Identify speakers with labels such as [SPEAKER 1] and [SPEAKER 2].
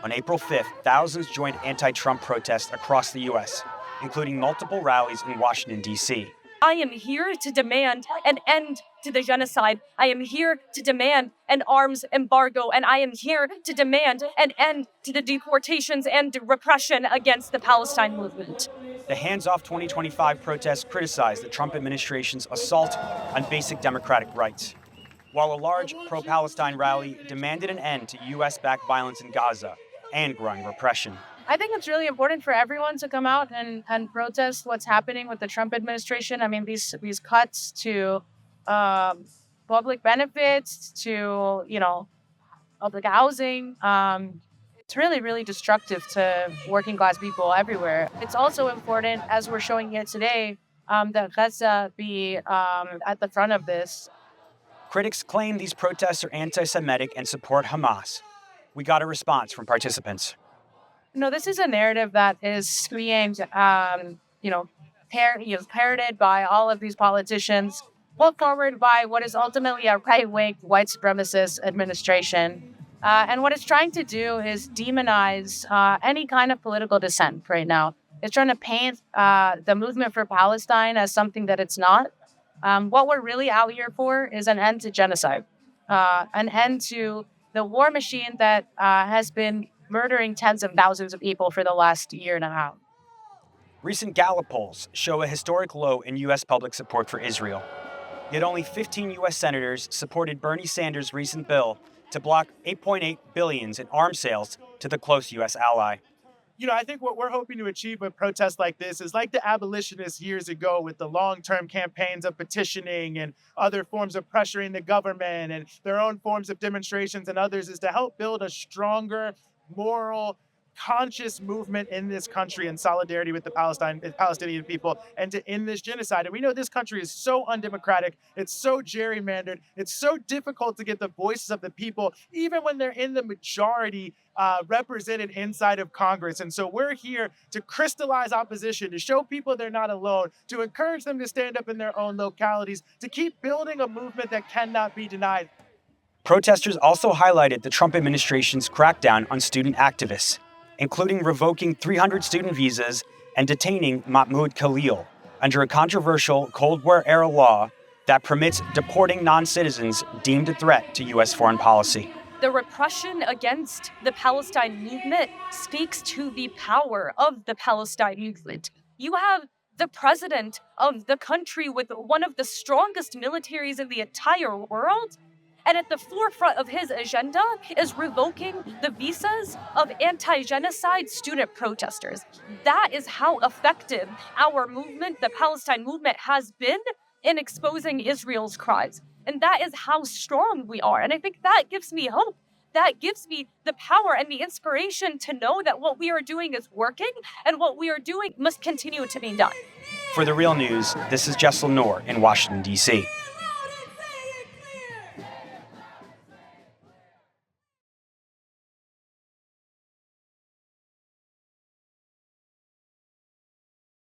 [SPEAKER 1] On April 5th, thousands joined anti-Trump protests across the U.S., including multiple rallies in Washington, D.C.
[SPEAKER 2] I am here to demand an end to the genocide. I am here to demand an arms embargo, and I am here to demand an end to the deportations and repression against the Palestine movement.
[SPEAKER 1] The Hands Off 2025 protests criticized the Trump administration's assault on basic democratic rights, while a large pro-Palestine rally demanded an end to U.S.-backed violence in Gaza and growing repression.
[SPEAKER 2] I think it's really important for everyone to come out and protest what's happening with the Trump administration. I mean, these cuts to public benefits, to, public housing, it's really, really destructive to working class people everywhere. It's also important, as we're showing here today, that Gaza be at the front of this.
[SPEAKER 1] Critics claim these protests are anti-Semitic and support Hamas. We got a response from participants.
[SPEAKER 2] No, this is a narrative that is being, parroted by all of these politicians, put forward by what is ultimately a right-wing white supremacist administration. And what it's trying to do is demonize any kind of political dissent right now. It's trying to paint the movement for Palestine as something that it's not. What we're really out here for is an end to genocide, an end to the war machine that has been murdering tens of thousands of people for the last year and a half.
[SPEAKER 1] Recent Gallup polls show a historic low in U.S. public support for Israel. Yet only 15 U.S. senators supported Bernie Sanders' recent bill to block $8.8 billion in arms sales to the close U.S. ally.
[SPEAKER 3] I think what we're hoping to achieve with protests like this is like the abolitionists years ago with the long-term campaigns of petitioning and other forms of pressuring the government and their own forms of demonstrations and others, is to help build a stronger, moral, conscious movement in this country in solidarity with the Palestinian people and to end this genocide. And we know this country is so undemocratic, it's so gerrymandered, it's so difficult to get the voices of the people, even when they're in the majority, represented inside of Congress. And so we're here to crystallize opposition, to show people they're not alone, to encourage them to stand up in their own localities, to keep building a movement that cannot be denied.
[SPEAKER 1] Protesters also highlighted the Trump administration's crackdown on student activists, including revoking 300 student visas and detaining Mahmoud Khalil under a controversial Cold War-era law that permits deporting non-citizens deemed a threat to U.S. foreign policy.
[SPEAKER 2] The repression against the Palestine movement speaks to the power of the Palestine movement. You have the president of the country with one of the strongest militaries in the entire world, and at the forefront of his agenda is revoking the visas of anti-genocide student protesters. That is how effective our movement, the Palestine movement, has been in exposing Israel's crimes. And that is how strong we are. And I think that gives me hope. That gives me the power and the inspiration to know that what we are doing is working and what we are doing must continue to be done.
[SPEAKER 1] For The Real News, this is Jaisal Noor in Washington, D.C.